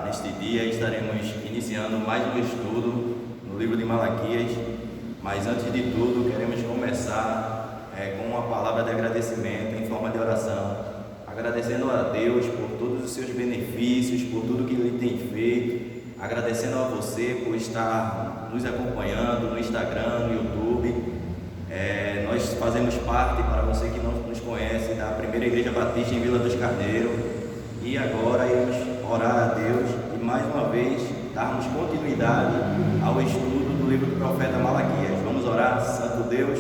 Neste dia estaremos iniciando mais um estudo no livro de Malaquias, mas antes de tudo queremos começar com uma palavra de agradecimento em forma de oração, agradecendo a Deus por todos os seus benefícios, por tudo que Ele tem feito, agradecendo a você por estar nos acompanhando no Instagram, no YouTube. Nós fazemos parte, para você que não nos conhece, da Primeira Igreja Batista em Vila dos Carneiros, e agora iremos orar a Deus e mais uma vez darmos continuidade ao estudo do livro do profeta Malaquias. Vamos orar. Santo Deus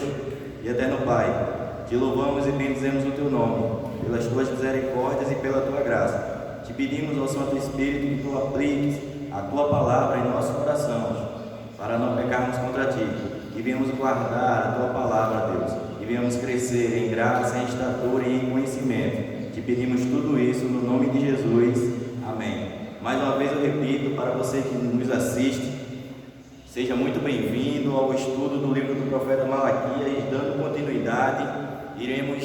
e eterno Pai, te louvamos e bendizemos o teu nome pelas tuas misericórdias e pela tua graça. Te pedimos ao Santo Espírito que tu apliques a tua palavra em nossos corações, para não pecarmos contra ti, que venhamos guardar a tua palavra, Deus, e venhamos crescer em graça, em estatura e em conhecimento. Te pedimos tudo isso no nome de Jesus. Amém. Mais uma vez eu repito, para você que nos assiste, seja muito bem-vindo ao estudo do livro do profeta Malaquias. Dando continuidade, iremos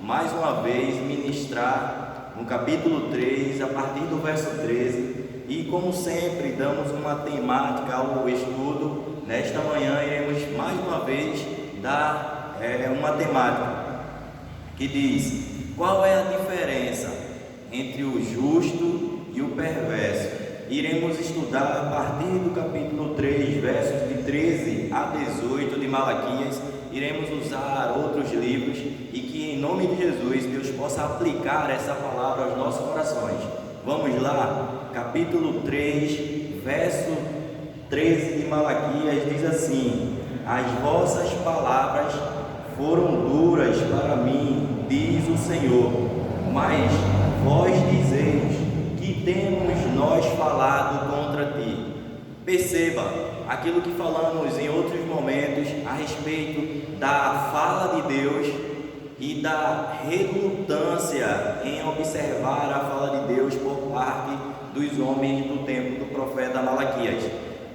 mais uma vez ministrar no capítulo 3, a partir do verso 13. E como sempre, damos uma temática ao estudo. Nesta manhã iremos mais uma vez dar uma temática que diz: qual é a diferença entre o justo e o perverso? Iremos estudar a partir do capítulo 3, versos de 13 a 18 de Malaquias. Iremos usar outros livros e que em nome de Jesus Deus possa aplicar essa palavra aos nossos corações. Vamos lá, capítulo 3, verso 13 de Malaquias diz assim: as vossas palavras foram duras para mim, diz o Senhor, mas vós dizeis: que temos nós falado contra ti? Perceba aquilo que falamos em outros momentos a respeito da fala de Deus e da relutância em observar a fala de Deus por parte dos homens do tempo do profeta Malaquias.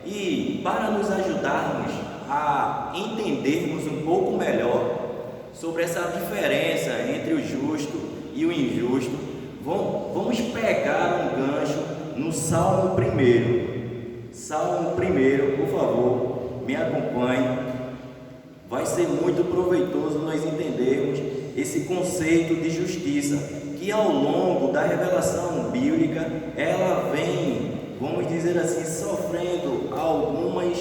E para nos ajudarmos a entendermos um pouco melhor sobre essa diferença entre o justo e o injusto, vamos pegar um gancho no Salmo 1. Salmo 1, por favor, me acompanhe. Vai ser muito proveitoso nós entendermos esse conceito de justiça, que ao longo da revelação bíblica, ela vem, vamos dizer assim, sofrendo algumas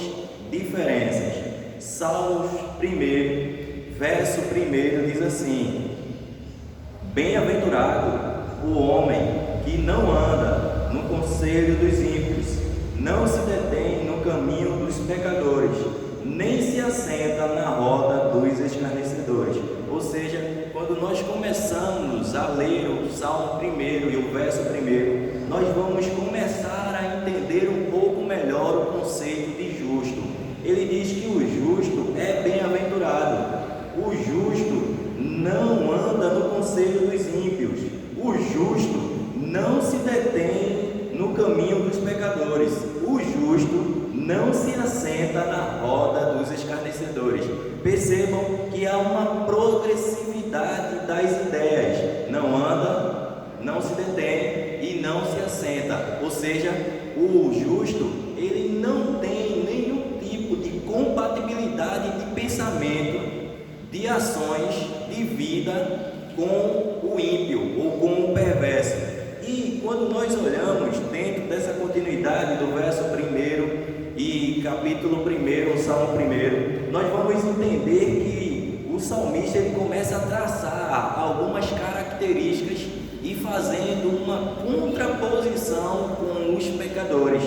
diferenças. Salmos 1, verso 1 diz assim: bem-aventurado o homem que não anda no conselho dos ímpios, não se detém no caminho dos pecadores, nem se assenta na roda dos escarnecedores. Ou seja, quando nós começamos a ler o Salmo 1 e o verso 1, nós vamos começar a entender um pouco melhor o conceito de justo. Ele diz que o justo é bem-aventurado. O justo não anda no conselho dos ímpios. O justo não se detém no caminho dos pecadores. O justo não se assenta na roda dos escarnecedores. Percebam que há uma progressividade das ideias: não anda, não se detém e não se assenta. Ou seja, o justo, ele não tem nenhum tipo de compatibilidade de pensamento, de ações, de vida com o ímpio ou com o perverso. E quando nós olhamos dentro dessa continuidade do verso 1 e capítulo 1, o Salmo 1, nós vamos entender que o salmista ele começa a traçar algumas características e fazendo uma contraposição com os pecadores.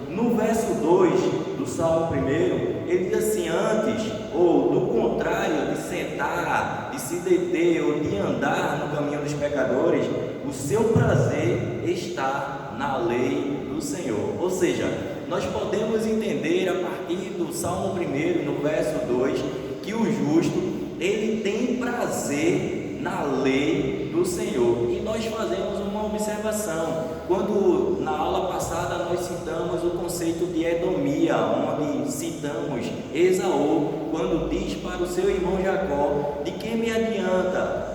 No verso 2 do Salmo 1, ele diz assim: antes, ou do contrário de sentar, de se deter ou de andar no caminho dos pecadores, o seu prazer está na lei do Senhor. Ou seja, nós podemos entender a partir do Salmo 1, no verso 2, que o justo, ele tem prazer na lei do Senhor. E nós fazemos uma observação, quando na aula passada nós citamos o conceito de edomia, onde citamos Esaú, quando diz para o seu irmão Jacó: de que me adianta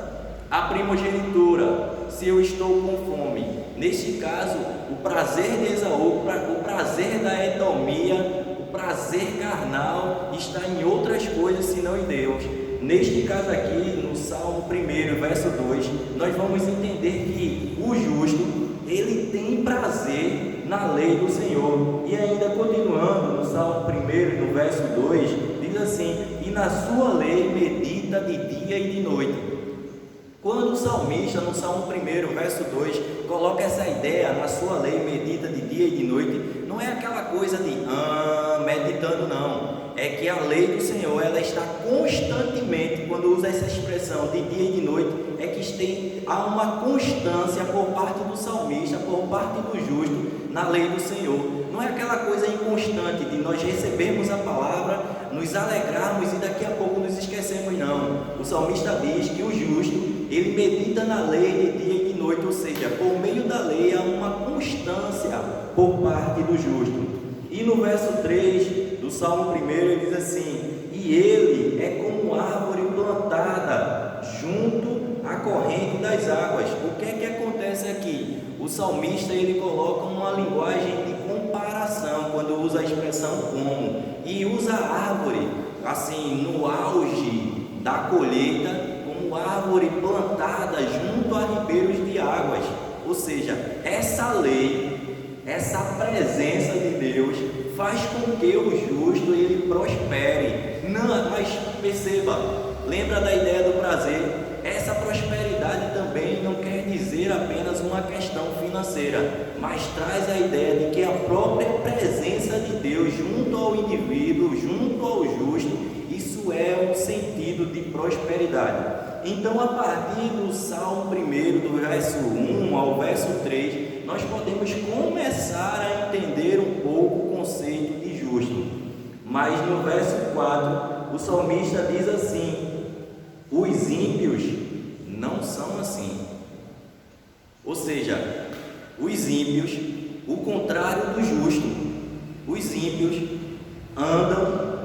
a primogenitura se eu estou com fome? Neste caso, o prazer de Esaú, o prazer da edomia, o prazer carnal está em outras coisas senão em Deus. Neste caso aqui, no Salmo 1, verso 2, nós vamos entender que o justo, ele tem prazer na lei do Senhor. E ainda continuando no Salmo 1, no verso 2, diz assim: e na sua lei medita de dia e de noite. Quando o salmista, no Salmo 1, verso 2, coloca essa ideia, na sua lei medita de dia e de noite, não é aquela coisa de meditando, não. É que a lei do Senhor, ela está constantemente, quando usa essa expressão de dia e de noite, é que há uma constância por parte do salmista, por parte do justo, na lei do Senhor. Não é aquela coisa inconstante de nós recebermos a palavra, nos alegrarmos e daqui a pouco nos esquecemos, não. O salmista diz que o justo, ele medita na lei de dia e de noite, ou seja, por meio da lei há uma constância por parte do justo. E no verso 3 do Salmo 1, ele diz assim: e ele é como árvore plantada junto à corrente das águas. O que é que acontece aqui? O salmista, ele coloca uma linguagem de comparação quando usa a expressão como, e usa a árvore assim no auge da colheita, como árvore plantada junto a ribeiros de águas. Ou seja, essa lei, essa presença de Deus faz com que o justo ele prospere. Não, mas perceba, lembra da ideia do prazer? Essa prosperidade também não quer dizer apenas uma questão financeira, mas traz a ideia de que a própria presença de Deus junto ao indivíduo, junto ao justo, isso é um sentido de prosperidade. Então, a partir do Salmo 1, do verso 1 ao verso 3, nós podemos começar a entender um pouco o conceito de justo. Mas no verso 4, o salmista diz assim: os ímpios não são assim. Ou seja, os ímpios, o contrário do justo, os ímpios andam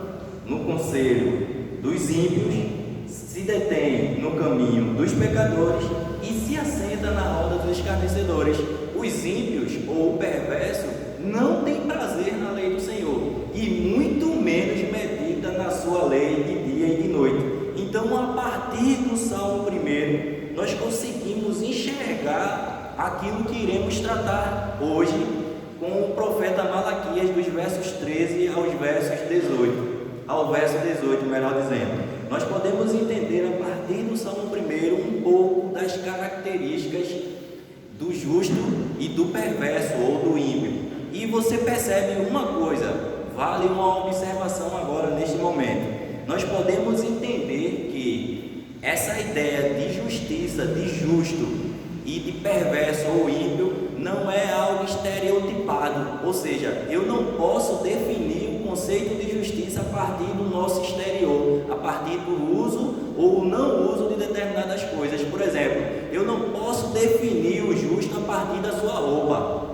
no conselho dos ímpios, se detém no caminho dos pecadores e se assenta na roda dos escarnecedores. Os ímpios ou o perverso não tem prazer na lei do Senhor e muito menos medita na sua lei de dia e de noite. Então, a partir do Salmo 1, nós conseguimos enxergar aquilo que iremos tratar hoje com o profeta Malaquias, dos versos 13 aos versos 18. Ao verso 18, melhor dizendo. Nós podemos entender a partir do Salmo 1 um pouco das características do justo e do perverso ou do ímpio. E você percebe uma coisa, vale uma observação agora neste momento. Nós podemos entender que essa ideia de justiça, de justo e de perverso ou ímpio não é algo estereotipado, ou seja, eu não posso definir o conceito de justiça a partir do nosso exterior, a partir do uso ou não uso de determinadas coisas. Por exemplo, eu não posso definir o justo a partir da sua roupa,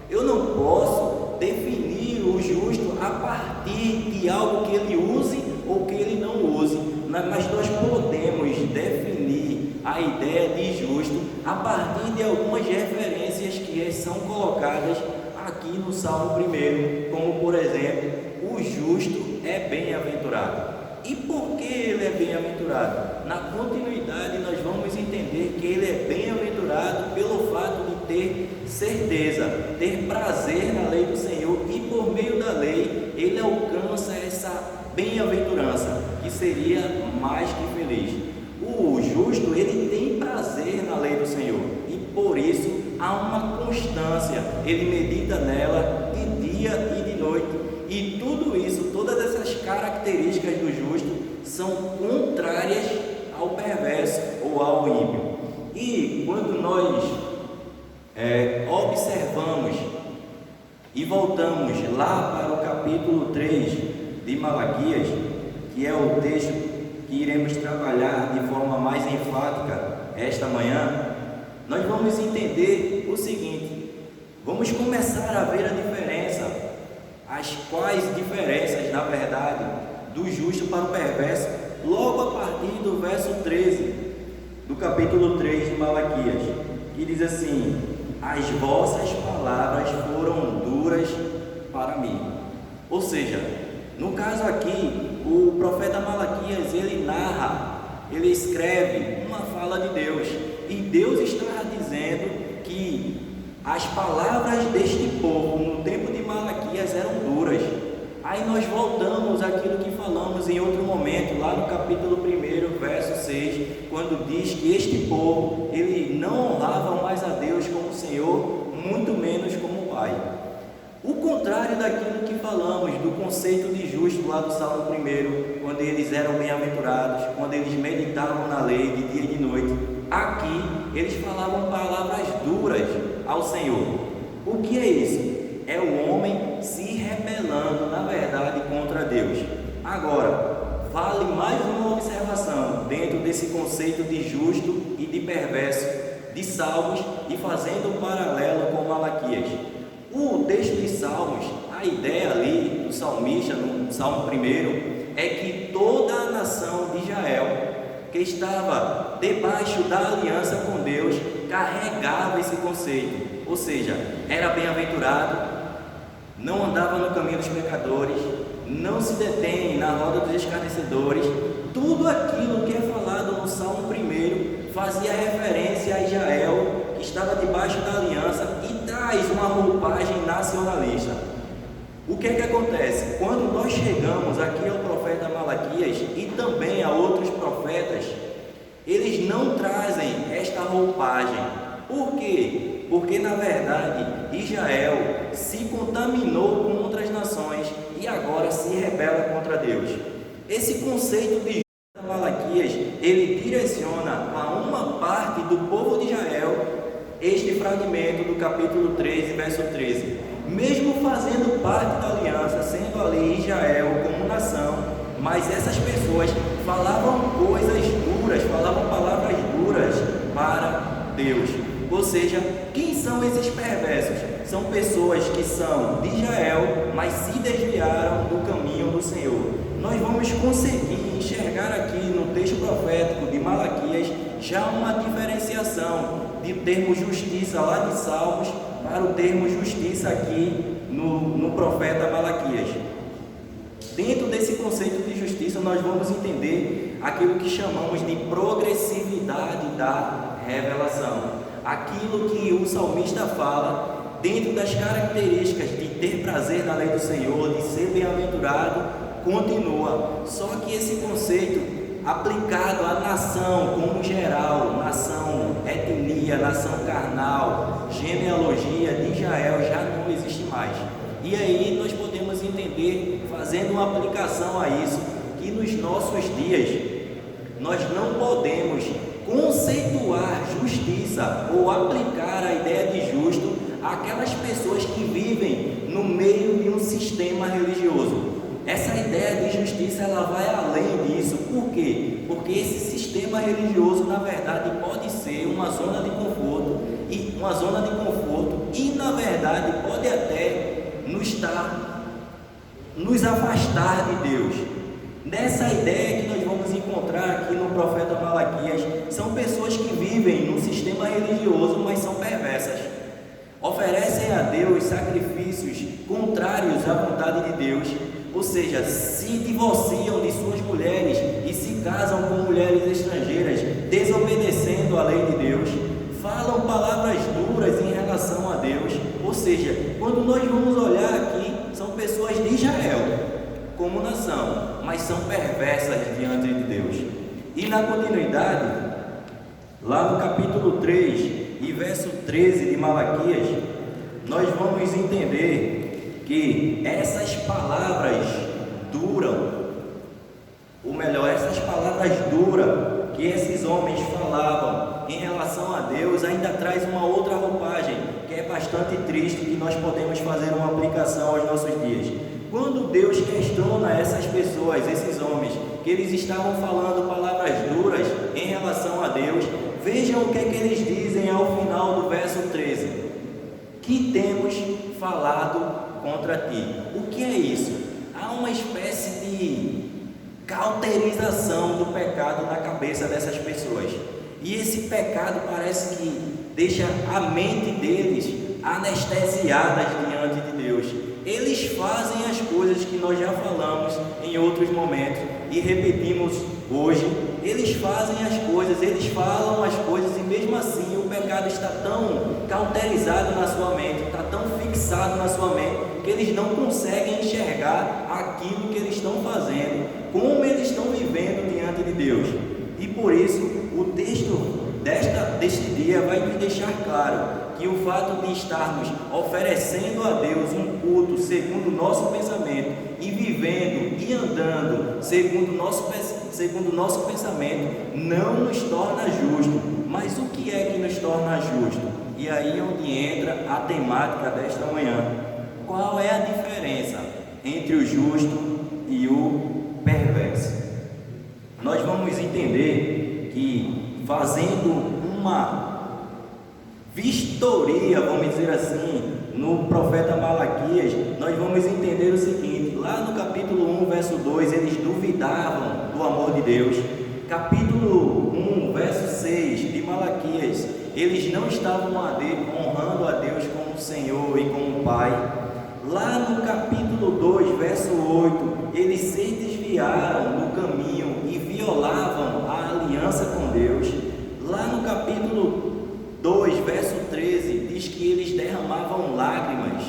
eu não posso definir o justo a partir de algo que ele use ou que ele não use, mas nós podemos definir a ideia de justo a partir de algumas referências que são colocadas aqui no Salmo 1, como por exemplo, o justo é bem-aventurado. E por que ele é bem-aventurado? Na continuidade nós vamos entender que ele é bem-aventurado pelo fato de ter certeza, ter prazer na lei do Senhor, e por meio da lei ele alcança essa bem-aventurança, que seria mais que feliz. O justo, ele tem prazer na lei do Senhor, e por isso há uma constância, ele medita nela de dia e de noite, e tudo isso, todas essas características do justo são contrárias ao perverso ou ao ímpio. E quando nós observamos e voltamos lá para o capítulo 3 de Malaquias, que é o texto que iremos trabalhar de forma mais enfática esta manhã, nós vamos entender o seguinte: vamos começar a ver a diferença, as quais diferenças, na verdade, do justo para o perverso, logo a partir do verso 13 do capítulo 3 de Malaquias, que diz assim: as vossas palavras Ou seja, no caso aqui, o profeta Malaquias, ele narra, ele escreve uma fala de Deus, e Deus estava dizendo que as palavras deste povo no tempo de Malaquias eram duras. Aí nós voltamos àquilo que falamos em outro momento, lá no capítulo 1, verso 6, quando diz que este povo, ele não honrava mais a Deus como Senhor, muito menos como Pai. O contrário daquilo que falamos, do conceito de justo lá do Salmo 1, quando eles eram bem-aventurados, quando eles meditavam na lei de dia e de noite. Aqui, eles falavam palavras duras ao Senhor. O que é isso? É o homem se rebelando, na verdade, contra Deus. Agora, vale mais uma observação dentro desse conceito de justo e de perverso, de Salmos, e fazendo um paralelo com Malaquias. O texto de Salmos, a ideia ali do salmista, no Salmo 1, é que toda a nação de Israel, que estava debaixo da aliança com Deus, carregava esse conceito. Ou seja, era bem-aventurado, não andava no caminho dos pecadores, não se detém na roda dos escarnecedores. Tudo aquilo que é falado no Salmo 1 fazia referência a Israel, que estava debaixo da aliança, e traz uma roupagem nacionalista. O que é que acontece? Quando nós chegamos aqui ao profeta Malaquias e também a outros profetas, eles não trazem esta roupagem. Por quê? Porque na verdade Israel se contaminou com outras nações e agora se rebela contra Deus. Esse conceito de Malaquias, ele direciona a uma parte do povo de Israel este fragmento do capítulo 13, verso 13. Mesmo fazendo parte da aliança, sendo ali Israel como nação, mas essas pessoas falavam coisas duras, falavam palavras duras para Deus. Ou seja, quem são esses perversos? São pessoas que são de Israel, mas se desviaram do caminho do Senhor. Nós vamos conseguir enxergar aqui no texto profético de Malaquias já uma diferenciação do termo justiça lá de Salmos para o termo justiça aqui no profeta Malaquias. Dentro desse conceito de justiça, nós vamos entender aquilo que chamamos de progressividade da revelação. Aquilo que o salmista fala dentro das características de ter prazer na lei do Senhor, de ser bem-aventurado, continua. Só que esse conceito aplicado à nação como geral, nação, etnia, nação carnal, genealogia de Israel já não existe mais. E aí nós podemos entender, fazendo uma aplicação a isso, que nos nossos dias nós não podemos conceituar justiça ou aplicar a ideia de justo àquelas pessoas que vivem no meio de um sistema religioso. Essa ideia de justiça, ela vai além disso. Por quê? Porque esse sistema religioso, na verdade, pode ser uma zona de conforto e na verdade pode até nos afastar de Deus. Nessa ideia que nós vamos encontrar aqui no profeta Malaquias, são pessoas que vivem num sistema religioso, mas são perversas. Oferecem a Deus sacrifícios contrários à vontade de Deus, ou seja, se divorciam de suas mulheres e se casam com mulheres estrangeiras, desobedecendo a lei de Deus, falam palavras duras em relação a Deus. Ou seja, quando nós vamos olhar aqui, são pessoas de Israel como nação, mas são perversas diante de Deus. E na continuidade, lá no capítulo 3 e verso 13 de Malaquias, nós vamos entender que essas palavras duras que esses homens falavam em relação a Deus ainda traz uma outra roupagem que é bastante triste, que nós podemos fazer uma aplicação aos nossos dias. Quando Deus questiona essas pessoas, esses homens, que eles estavam falando palavras duras em relação a Deus, vejam o que é que eles dizem ao final do verso 13: que temos falado contra ti. O que é isso? Há uma espécie de cauterização do pecado na cabeça dessas pessoas, e esse pecado parece que deixa a mente deles anestesiadas diante de Deus. eles fazem as coisas que nós já falamos em outros momentos e repetimos hoje. Eles fazem as coisas, eles falam as coisas, e mesmo assim o pecado está tão cauterizado na sua mente, está tão fixado na sua mente, que eles não conseguem enxergar aquilo que eles estão fazendo, como eles estão vivendo diante de Deus. E por isso o texto deste dia vai nos deixar claro que o fato de estarmos oferecendo a Deus um culto segundo o nosso pensamento e vivendo e andando segundo o nosso pensamento não nos torna justo. Mas o que é que nos torna justo? E aí é onde entra a temática desta manhã. Qual é a diferença entre o justo e o perverso? Nós vamos entender que, fazendo uma vistoria, vamos dizer assim, no profeta Malaquias, nós vamos entender o seguinte: lá no capítulo 1, verso 2, eles duvidavam do amor de Deus. Capítulo 1, verso 6 de Malaquias, eles não estavam honrando a Deus como Senhor e como Pai. Lá no capítulo 2, verso 8, eles se desviaram do caminho e violavam a aliança com Deus. Lá no capítulo 2, verso 13, diz que eles derramavam lágrimas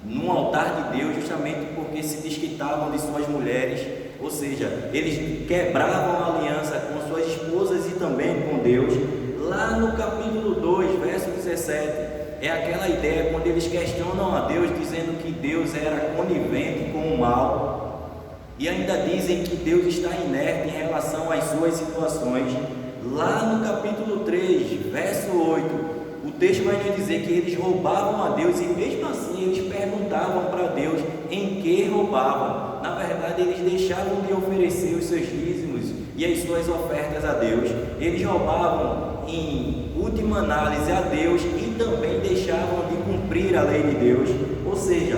no altar de Deus, justamente porque se desquitavam de suas mulheres, ou seja, eles quebravam a aliança com suas esposas e também com Deus. Lá no capítulo 2, verso 17, é aquela ideia quando eles questionam a Deus, dizendo que Deus era conivente com o mal, e ainda dizem que Deus está inerte em relação às suas situações. Lá no capítulo 3, verso 8, o texto vai nos dizer que eles roubavam a Deus, e mesmo assim eles perguntavam para Deus em que roubavam. Na verdade, eles deixavam de oferecer os seus dízimos e as suas ofertas a Deus. Eles roubavam, em última análise, a Deus, e também deixavam de cumprir a lei de Deus. Ou seja,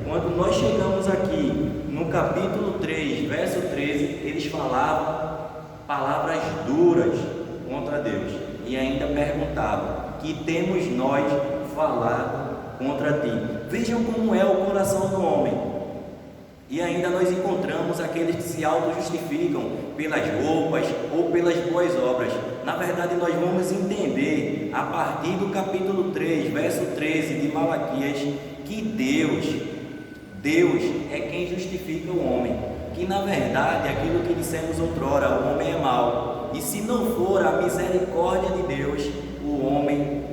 quando nós chegamos aqui no capítulo 3, verso 13, eles falavam palavras duras contra Deus e ainda perguntavam: que temos nós falado contra ti? Vejam como é o coração do homem. E ainda nós encontramos aqueles que se auto-justificam pelas roupas ou pelas boas obras. Na verdade, nós vamos entender a partir do capítulo 3, verso 13 de Malaquias, que Deus é quem justifica o homem. Que na verdade, aquilo que dissemos outrora, o homem é mau, e se não for a misericórdia de Deus, o homem...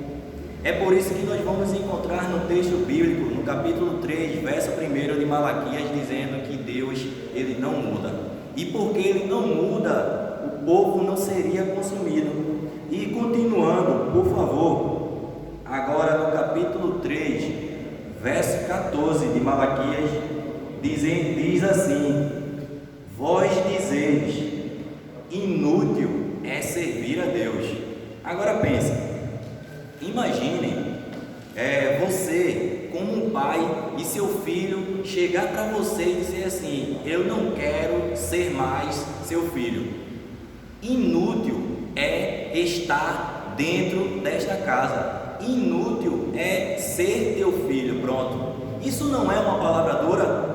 É por isso que nós vamos encontrar no texto bíblico, no capítulo 3, verso 1 de Malaquias, dizendo que Deus, ele não muda. E porque ele não muda, o povo não seria consumido. E continuando, por favor, agora no capítulo 3, verso 14 de Malaquias, diz assim: vós dizeis, inútil é servir a Deus. Agora pense, imagine você como um pai e seu filho chegar para você e dizer assim: eu não quero ser mais seu filho. Inútil é estar dentro desta casa, inútil é ser teu filho. Pronto, isso não é uma palavra dura?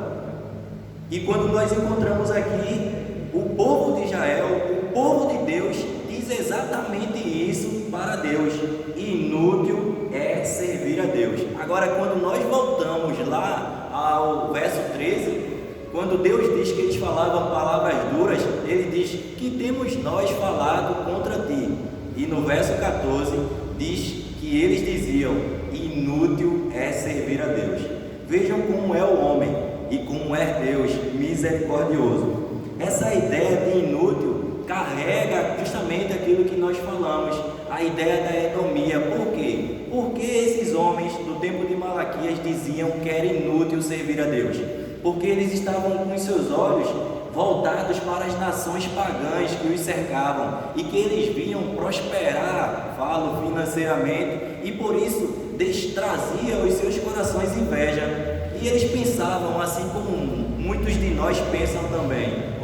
E quando nós encontramos aqui o povo de Israel, o povo de Deus, diz exatamente isso para Deus: inútil é servir a Deus. Agora, quando nós voltamos lá ao verso 13, quando Deus diz que eles falavam palavras duras, ele diz: que temos nós falado contra ti? E no verso 14 diz que eles diziam: inútil é servir a Deus. Vejam como é o homem e como é Deus misericordioso. Essa ideia de inútil carrega justamente aquilo que nós falamos, a ideia da edomia. Por quê? Porque esses homens do tempo de Malaquias diziam que era inútil servir a Deus, porque eles estavam com os seus olhos voltados para as nações pagãs que os cercavam e que eles viam prosperar, falo financeiramente, e por isso trazia aos seus corações inveja. E eles pensavam, assim como muitos de nós pensam também: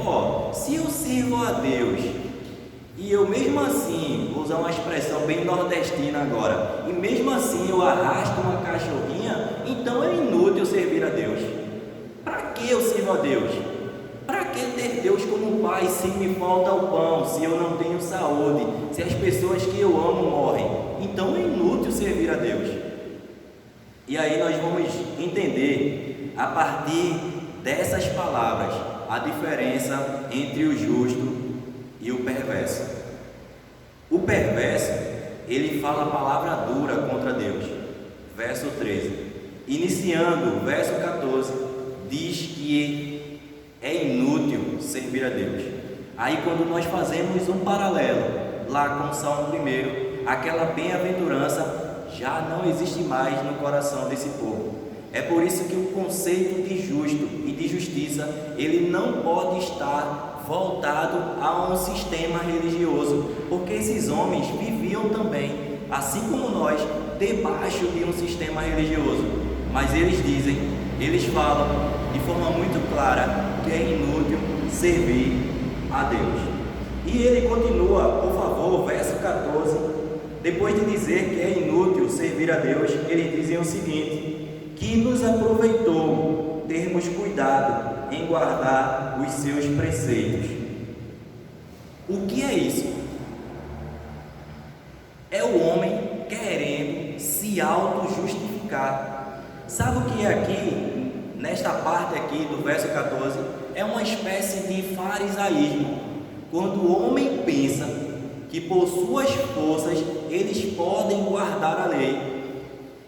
se eu sirvo a Deus e eu mesmo assim, vou usar uma expressão bem nordestina agora, e mesmo assim eu arrasto uma cachorrinha, então é inútil servir servir a Deus? Para que eu sirvo a Deus? Para que ter Deus como Pai se me falta o pão, se eu não tenho saúde, se as pessoas que eu amo morrem? Então é inútil servir a Deus. E aí nós vamos entender, a partir dessas palavras, a diferença entre o justo e o perverso. O perverso, ele fala a palavra dura contra Deus. Verso 13. Iniciando o verso 14, diz que é inútil servir a Deus. Aí quando nós fazemos um paralelo lá com o Salmo 1, aquela bem-aventurança já não existe mais no coração desse povo. É por isso que o conceito de justo e de justiça, ele não pode estar voltado a um sistema religioso, porque esses homens viviam também, assim como nós, debaixo de um sistema religioso. Mas eles falam de forma muito clara que é inútil servir a Deus. E ele continua, por favor, verso 14, depois de dizer que é inútil servir a Deus, ele diz o seguinte: que nos aproveitou termos cuidado em guardar os seus preceitos. O que é isso? É o homem querendo se auto-justificar. Sabe o que é aqui, nesta parte aqui do verso 14? É uma espécie de farisaísmo, quando o homem pensa que por suas forças eles podem guardar a lei.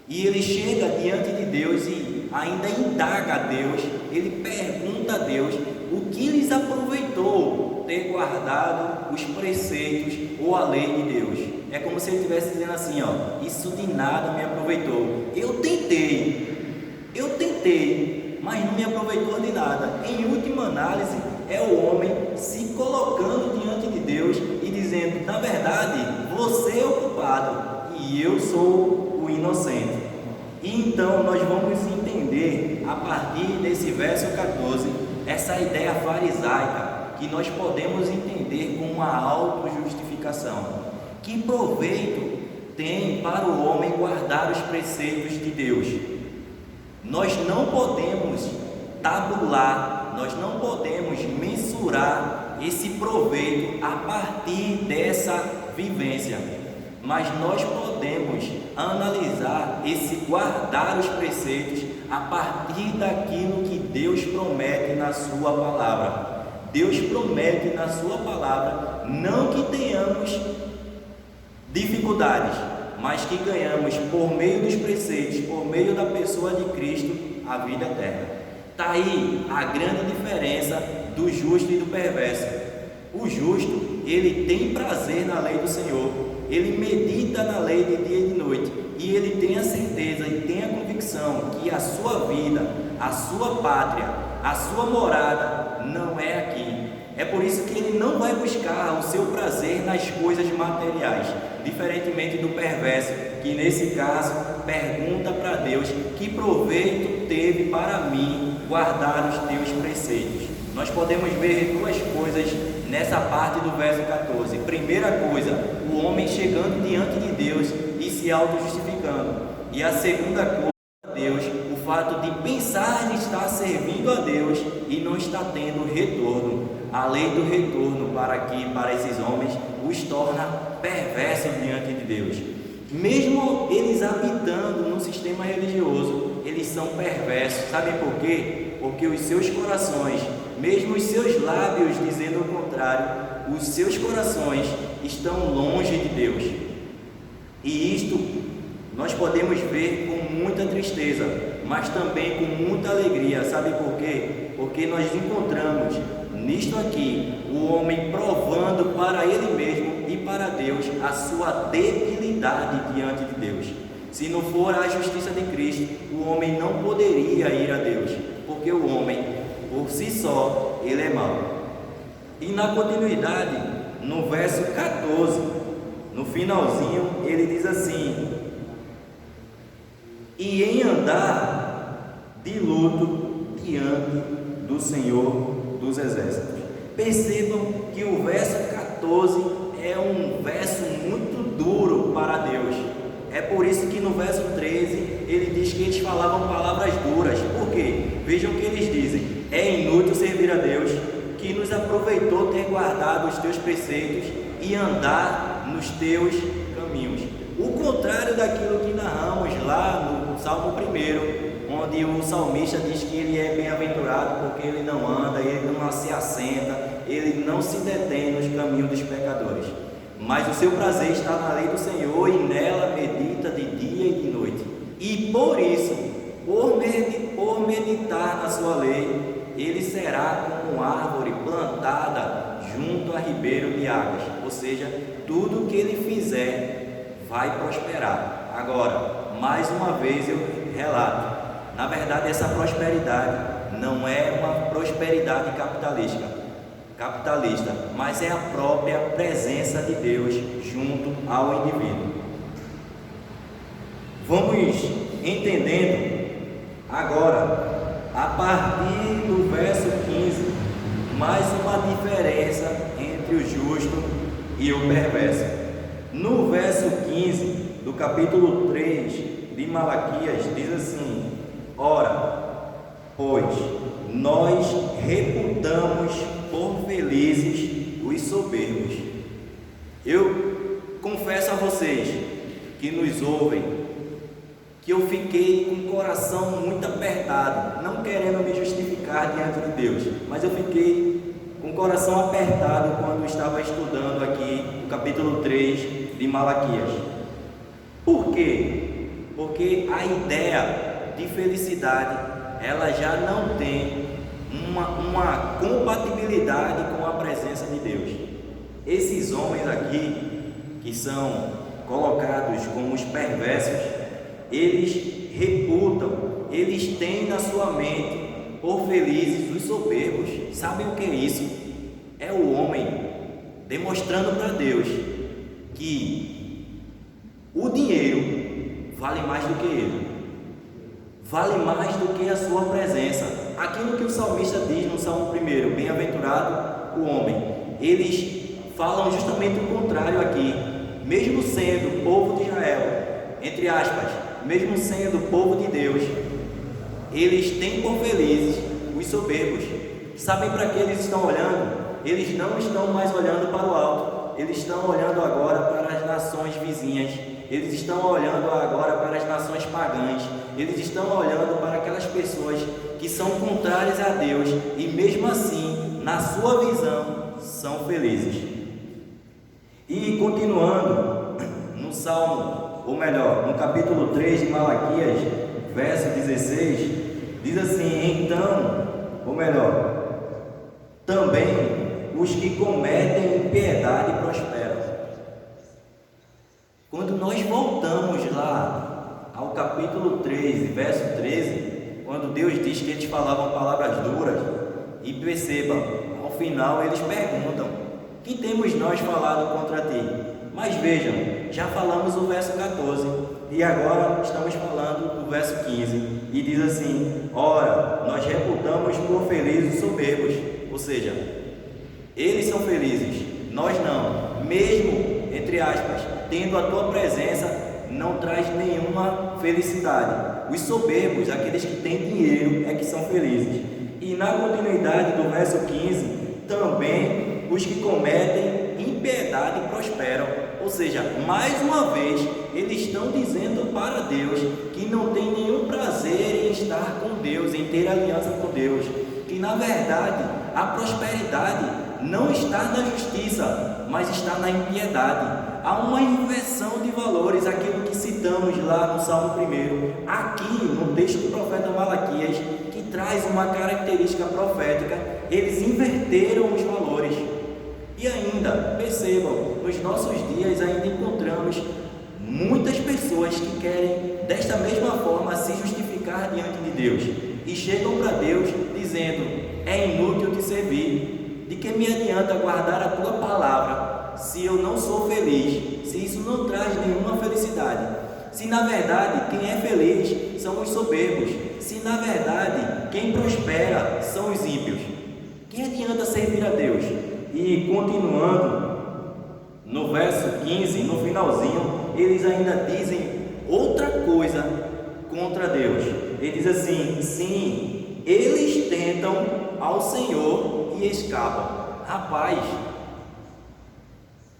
E ele chega diante de Deus e ainda indaga a Deus, ele pergunta a Deus o que lhes aproveitou ter guardado os preceitos ou a lei de Deus. É como se ele estivesse dizendo assim, isso de nada me aproveitou. Eu tentei, mas não me aproveitou de nada. Em última análise, é o homem se colocando diante de Deus e dizendo, na verdade, você é o culpado e eu sou o inocente. Então nós vamos entender a partir desse verso 14 essa ideia farisaica que nós podemos entender como uma autojustificação. Que proveito tem para o homem guardar os preceitos de Deus? Nós não podemos tabular, nós não podemos mensurar esse proveito a partir dessa vivência. Mas nós podemos analisar esse guardar os preceitos a partir daquilo que Deus promete na sua palavra. Deus promete na sua palavra não que tenhamos dificuldades, mas que ganhamos por meio dos preceitos, por meio da pessoa de Cristo, a vida eterna. Está aí a grande diferença do justo e do perverso. O justo, ele tem prazer na lei do Senhor, ele medita na lei de dia e de noite, e ele tem a certeza e tem a convicção que a sua vida, a sua pátria, a sua morada não é aqui. É por isso que ele não vai buscar o seu prazer nas coisas materiais, diferentemente do perverso, que nesse caso pergunta para Deus: que proveito teve para mim guardar os teus preceitos? Nós podemos ver duas coisas nessa parte do verso 14. Primeira coisa, o homem chegando diante de Deus e se auto-justificando. E a segunda coisa, Deus, o fato de pensar em estar servindo a Deus e não estar tendo retorno. A lei do retorno para esses homens os torna perversos diante de Deus. Mesmo eles habitando no sistema religioso, eles são perversos. Sabem por quê? Porque os seus corações, mesmo os seus lábios dizendo o contrário, os seus corações estão longe de Deus. E isto nós podemos ver com muita tristeza, mas também com muita alegria. Sabe por quê? Porque nós encontramos nisto aqui o homem provando para ele mesmo e para Deus a sua debilidade diante de Deus. Se não for a justiça de Cristo, o homem não poderia ir a Deus, porque o homem, por si só, ele é mau. E na continuidade, no verso 14, no finalzinho, ele diz assim: e em andar de luto diante do Senhor dos Exércitos. Percebam que o verso 14 é um verso muito duro para Deus. É por isso que no verso 13 ele diz que eles falavam palavras duras. Por quê? Vejam o que eles dizem: é inútil servir a Deus, que nos aproveitou ter guardado os teus preceitos e andar nos teus caminhos. O contrário daquilo que narramos lá no Salmo 1, onde o salmista diz que ele é bem-aventurado porque ele não anda, ele não se assenta, ele não se detém nos caminhos dos pecadores. Mas o seu prazer está na lei do Senhor e nela medita de dia e de noite. E por isso, por meditar na sua lei, ele será como árvore plantada junto a ribeiro de águas. Ou seja, tudo que ele fizer vai prosperar. Agora, mais uma vez eu relato, na verdade essa prosperidade não é uma prosperidade capitalista, mas é a própria presença de Deus junto ao indivíduo. Vamos entendendo agora, a partir do verso 15, mais uma diferença entre o justo e o perverso. No verso 15 do capítulo 3 de Malaquias, diz assim: ora, pois nós reputamos por felizes os soberbos. Eu confesso a vocês que nos ouvem, que eu fiquei com o coração muito apertado, não querendo me justificar diante de Deus, mas eu fiquei com o coração apertado quando estava estudando aqui o capítulo 3 de Malaquias. Por quê? Porque a ideia de felicidade, ela já não tem uma compatibilidade com a presença de Deus. Esses homens aqui, que são colocados como os perversos, eles reputam, eles têm na sua mente por felizes os soberbos. Sabem o que é isso? É o homem demonstrando para Deus que o dinheiro vale mais do que ele, vale mais do que a sua presença. Aquilo que o salmista diz no Salmo 1, bem-aventurado o homem, eles falam justamente o contrário aqui. Mesmo sendo povo de Israel, entre aspas, mesmo sendo povo de Deus, eles têm por felizes os soberbos. Sabem para que eles estão olhando? Eles não estão mais olhando para o alto, eles estão olhando agora para as nações vizinhas, eles estão olhando agora para as nações pagãs, eles estão olhando para aquelas pessoas que são contrárias a Deus e mesmo assim, na sua visão, são felizes. E continuando no Salmo, ou melhor, no capítulo 3 de Malaquias, verso 16, diz assim: então, ou melhor, também os que cometem impiedade prosperam. Quando nós voltamos lá ao capítulo 13, verso 13, quando Deus diz que eles falavam palavras duras, e percebam, ao final eles perguntam: que temos nós falado contra ti? Mas vejam, já falamos o verso 14 e agora estamos falando do verso 15 e diz assim: ora, nós reputamos por felizes os soberbos. Ou seja, eles são felizes, nós não. Mesmo, entre aspas, tendo a tua presença, não traz nenhuma felicidade. Os soberbos, aqueles que têm dinheiro, é que são felizes. E na continuidade do verso 15, também os que cometem impiedade prosperam. Ou seja, mais uma vez, eles estão dizendo para Deus que não tem nenhum prazer em estar com Deus, em ter aliança com Deus, que na verdade a prosperidade não está na justiça, mas está na impiedade. Há uma inversão de valores, aquilo que citamos lá no Salmo 1, aqui no texto do profeta Malaquias, que traz uma característica profética. Eles inverteram os valores. E ainda, percebam, nos nossos dias ainda encontramos muitas pessoas que querem desta mesma forma se justificar diante de Deus e chegam para Deus dizendo: é inútil te servir, de que me adianta guardar a tua palavra se eu não sou feliz, se isso não traz nenhuma felicidade, se na verdade quem é feliz são os soberbos, se na verdade quem prospera são os ímpios, quem adianta servir a Deus? E continuando no verso 15, no finalzinho, eles ainda dizem outra coisa contra Deus. Ele diz assim: sim, eles tentam ao Senhor e escapam. Rapaz,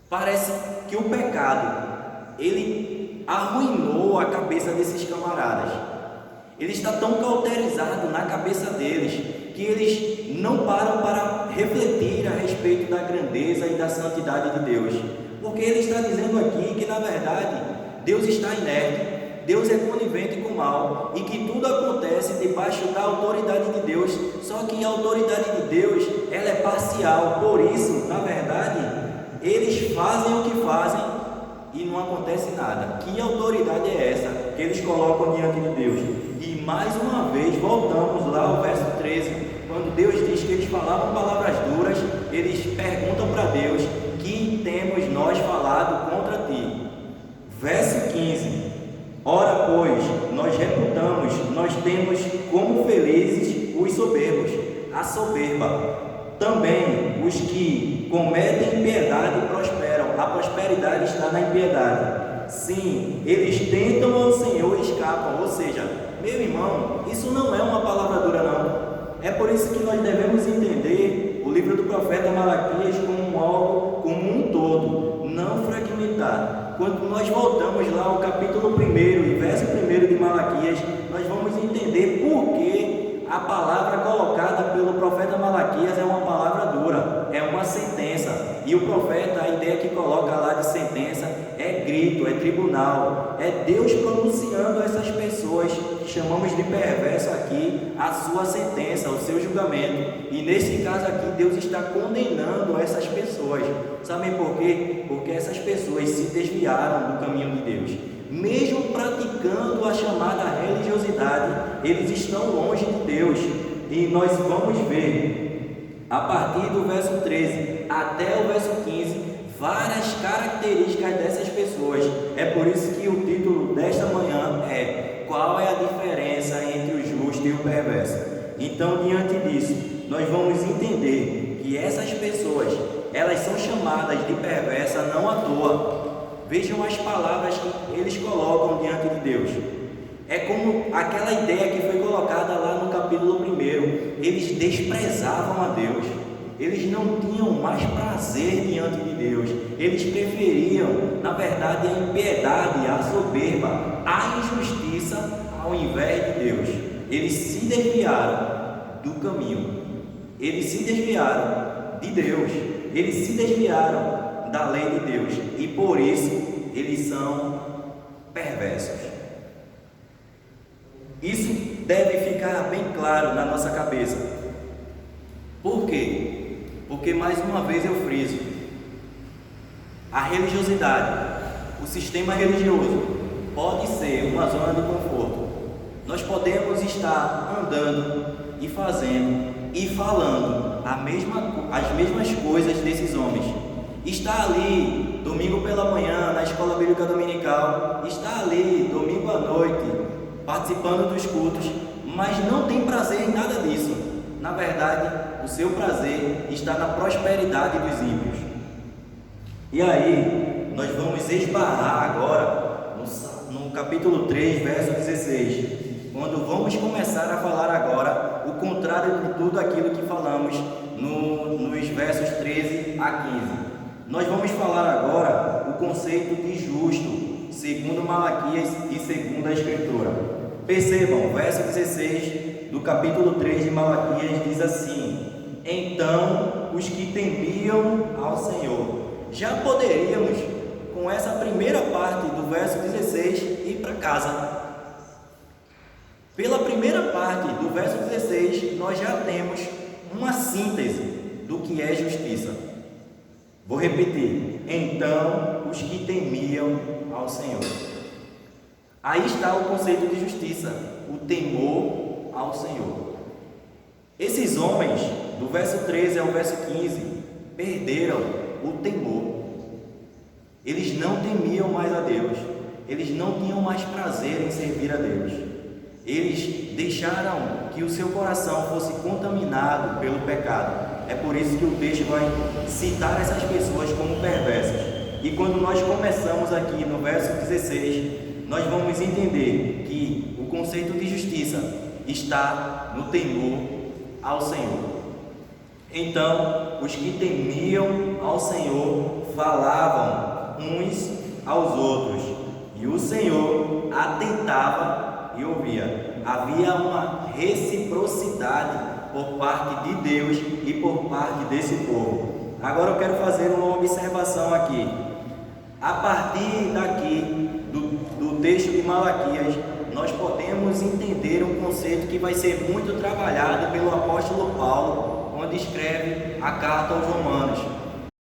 parece que o pecado, ele arruinou a cabeça desses camaradas. Ele está tão cauterizado na cabeça deles, que eles não param para refletir a respeito da grandeza e da santidade de Deus. Porque ele está dizendo aqui que, na verdade, Deus está inerte, Deus é conivente com o mal, e que tudo acontece debaixo da autoridade de Deus. Só que a autoridade de Deus, ela é parcial. Por isso, na verdade, eles fazem o que fazem e não acontece nada. Que autoridade é essa que eles colocam diante de Deus? E mais uma vez voltamos lá ao verso 13, quando Deus diz que eles falavam palavras duras. Eles perguntam para Deus: que temos nós falado contra ti? Verso 15: ora, pois, nós reputamos, nós temos como felizes os soberbos, a soberba. Também os que cometem impiedade prosperam. A prosperidade está na impiedade. Sim, eles tentam ao Senhor e escapam. Ou seja, meu irmão, isso não é uma palavra dura, não. É por isso que nós devemos entender o livro do profeta Malaquias como algo, como um todo, não fragmentar. Quando nós voltamos lá ao capítulo 1 e verso 1 de Malaquias, nós vamos entender por que a palavra colocada pelo profeta Malaquias é uma palavra dura, é uma sentença. E o profeta, a ideia que coloca lá de sentença é grito, é tribunal, é Deus pronunciando a essas pessoas que chamamos de perverso aqui a sua sentença, o seu julgamento. E nesse caso aqui, Deus está condenando essas pessoas. Sabem por quê? Porque essas pessoas se desviaram do caminho de Deus. Mesmo praticando a chamada religiosidade, eles estão longe de Deus. E nós vamos ver, a partir do verso 13 até o verso 15, várias características dessas pessoas. É por isso que o título desta manhã é: qual é a diferença entre o justo e o perverso? Então, diante disso, nós vamos entender que essas pessoas, elas são chamadas de perversa não à toa. Vejam as palavras que eles colocam diante de Deus. É como aquela ideia que foi colocada lá no capítulo 1. Eles desprezavam a Deus. Eles não tinham mais prazer diante de Deus. Eles preferiam, na verdade, a impiedade, a soberba, a injustiça ao invés de Deus. Eles se desviaram do caminho. Eles se desviaram de Deus. Eles se desviaram da lei de Deus, e por isso eles são perversos. Isso deve ficar bem claro na nossa cabeça. Por quê? Porque, mais uma vez eu friso, a religiosidade, o sistema religioso pode ser uma zona de conforto. Nós podemos estar andando e fazendo e falando as mesmas coisas desses homens. Está ali domingo pela manhã na escola bíblica dominical, está ali domingo à noite participando dos cultos, mas não tem prazer em nada disso. Na verdade, o seu prazer está na prosperidade dos ímpios. E aí, nós vamos esbarrar agora no capítulo 3, verso 16, quando vamos começar a falar agora o contrário de tudo aquilo que falamos nos versos 13 a 15. Nós vamos falar agora o conceito de justo, segundo Malaquias e segundo a Escritura. Percebam, o verso 16 do capítulo 3 de Malaquias diz assim: então os que temiam ao Senhor. Já poderíamos, com essa primeira parte do verso 16, ir para casa. Pela primeira parte do verso 16, nós já temos uma síntese do que é justiça. Vou repetir: então os que temiam ao Senhor. Aí está o conceito de justiça, o temor ao Senhor. Esses homens, do verso 13 ao verso 15, perderam o temor. Eles não temiam mais a Deus, eles não tinham mais prazer em servir a Deus. Eles deixaram que o seu coração fosse contaminado pelo pecado. É por isso que o texto vai citar essas pessoas como perversas. E quando nós começamos aqui no verso 16, nós vamos entender que o conceito de justiça está no temor ao Senhor. Então, os que temiam ao Senhor falavam uns aos outros, e o Senhor atentava e ouvia. Havia uma reciprocidade por parte de Deus e por parte desse povo. Agora eu quero fazer uma observação aqui. A partir daqui do texto de Malaquias, nós podemos entender um conceito que vai ser muito trabalhado pelo apóstolo Paulo quando escreve a carta aos Romanos.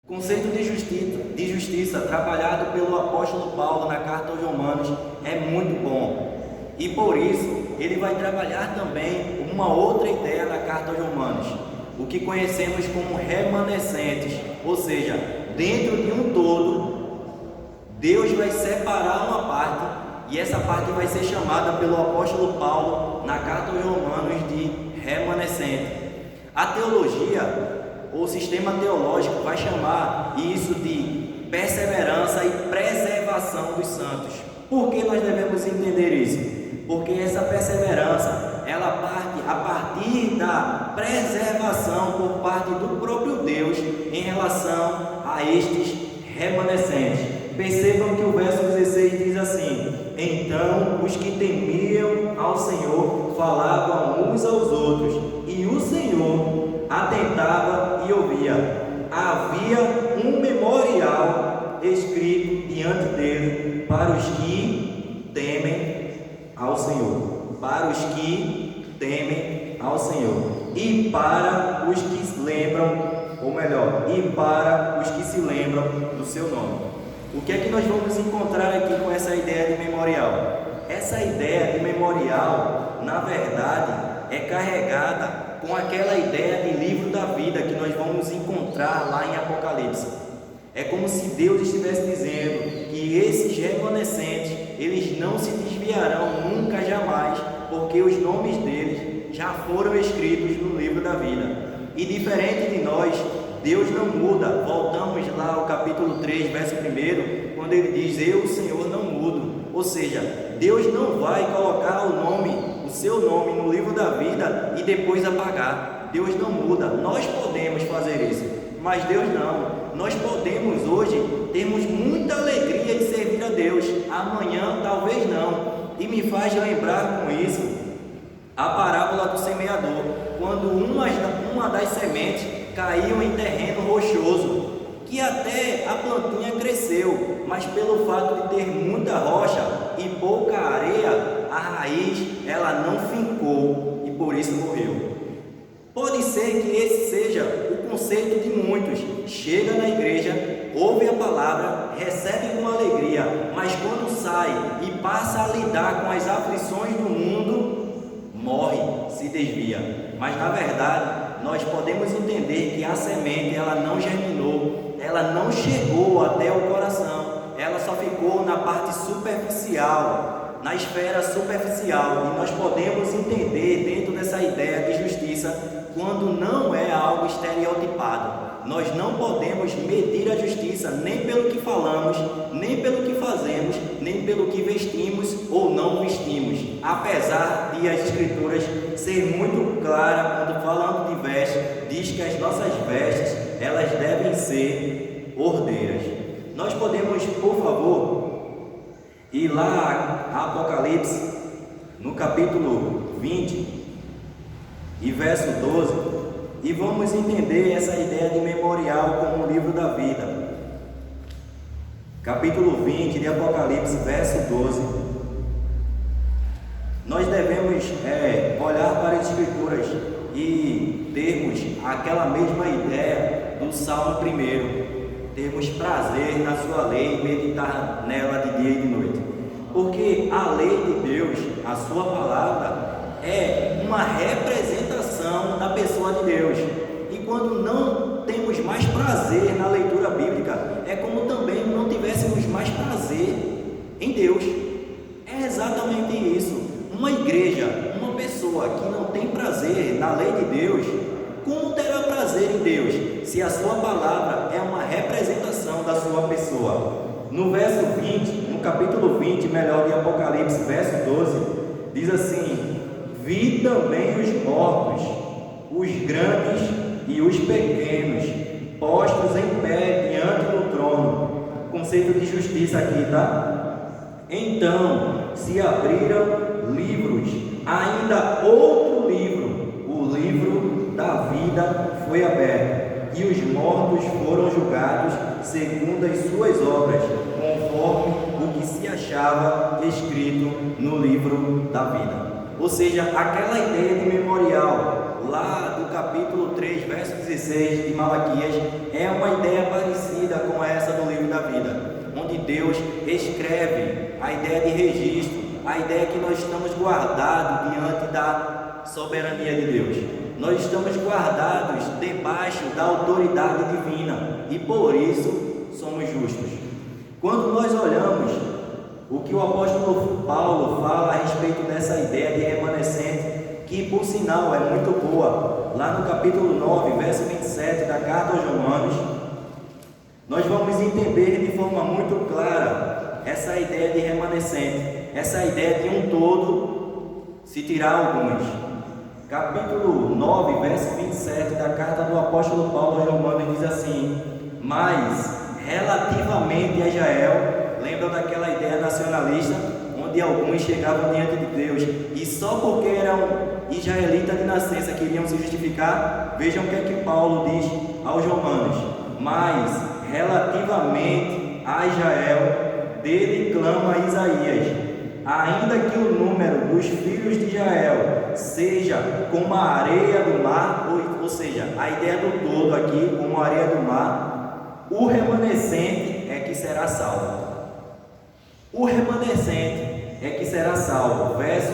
O conceito de justiça trabalhado pelo apóstolo Paulo na carta aos Romanos é muito bom. E por isso, ele vai trabalhar também uma outra ideia na carta aos Romanos, o que conhecemos como remanescentes, ou seja, dentro de um todo, Deus vai separar uma parte, e essa parte vai ser chamada pelo apóstolo Paulo na carta aos Romanos de remanescente. A teologia, ou sistema teológico, vai chamar isso de perseverança e preservação dos santos. Por que nós devemos entender isso? Porque essa perseverança, ela parte a partir da preservação por parte do próprio Deus em relação a estes remanescentes. Percebam que o verso 16 diz assim: então os que temiam ao Senhor falavam uns aos outros, e o Senhor atentava e ouvia. Havia um memorial escrito diante dele para os que temem ao Senhor, para os que temem ao Senhor, e para os que se lembram, ou melhor, e para os que se lembram do seu nome. O que é que nós vamos encontrar aqui com essa ideia de memorial? Essa ideia de memorial, na verdade, é carregada com aquela ideia de livro da vida que nós vamos encontrar lá em Apocalipse. É como se Deus estivesse dizendo que esses remanescentes, eles não se desviarão nunca, jamais, porque os nomes deles já foram escritos no livro da vida. E diferente de nós, Deus não muda. Voltamos lá ao capítulo 3, verso 1, quando ele diz: eu, o Senhor, não mudo. Ou seja, Deus não vai colocar o seu nome no livro da vida e depois apagar. Deus não muda. Nós podemos fazer isso, mas Deus não. Nós podemos hoje termos muita alegria de servir a Deus, amanhã talvez não. E me faz lembrar com isso a parábola do semeador, quando uma das sementes caiu em terreno rochoso, que até a plantinha cresceu, mas pelo fato de ter muita rocha e pouca areia, a raiz ela não fincou e por isso morreu. Pode ser que esse seja o conceito de muitos. Chega na igreja, ouve a palavra, recebe com alegria, mas quando sai e passa a lidar com as aflições do mundo, morre, se desvia. Mas na verdade, nós podemos entender que a semente ela não germinou, ela não chegou até o coração, ela só ficou na parte superficial, na esfera superficial, e nós podemos entender dentro dessa ideia de justiça quando não é algo estereotipado. Nós não podemos medir a justiça nem pelo que falamos, nem pelo que fazemos, nem pelo que vestimos ou não vestimos, apesar de as escrituras ser muito clara quando falando de vestes, diz que as nossas vestes elas devem ser ordeiras. Nós podemos, por favor, ir lá a Apocalipse, no capítulo 20 e verso 12, e vamos entender essa ideia de memorial como o livro da vida. Capítulo 20 de Apocalipse, verso 12. Nós devemos olhar para as escrituras e termos aquela mesma ideia do Salmo 1, termos prazer na sua lei e meditar nela de dia e de noite, porque a lei de Deus, a sua palavra, é uma representação da pessoa de Deus. E quando não temos mais prazer na leitura bíblica, é como também não tivéssemos mais prazer em Deus. É exatamente isso. Uma igreja, uma pessoa que não tem prazer na lei de Deus, como terá prazer em Deus, se a sua palavra é uma representação da sua pessoa? No verso 20, no capítulo 20, melhor, de Apocalipse, verso 12, diz assim: vi também os mortos, os grandes e os pequenos, postos em pé diante do trono. Conceito de justiça aqui, tá? Então se abriram livros, ainda outro livro, o livro da vida foi aberto, e os mortos foram julgados segundo as suas obras, conforme o que se achava escrito no livro da vida. Ou seja, aquela ideia de memorial lá do capítulo 3, verso 16 de Malaquias, é uma ideia parecida com essa do livro da vida, onde Deus escreve a ideia de registro, a ideia que nós estamos guardados diante da soberania de Deus. Nós estamos guardados debaixo da autoridade divina e por isso somos justos. Quando nós olhamos o que o apóstolo Paulo fala a respeito dessa ideia de remanescente, que por sinal é muito boa, lá no capítulo 9, verso 27 da carta aos Romanos, nós vamos entender de forma muito clara essa ideia de remanescente, essa ideia de um todo se tirar alguns. Capítulo 9, verso 27 da carta do apóstolo Paulo aos Romanos diz assim: mas relativamente a Israel, lembram daquela ideia nacionalista, onde alguns chegavam diante de Deus e só porque eram israelitas de nascença queriam se justificar? Vejam o que é que Paulo diz aos Romanos: mas relativamente a Israel, dele clama Isaías: ainda que o número dos filhos de Israel seja como a areia do mar, ou seja, a ideia do todo aqui, como a areia do mar, o remanescente é que será salvo. O remanescente é que será salvo. Verso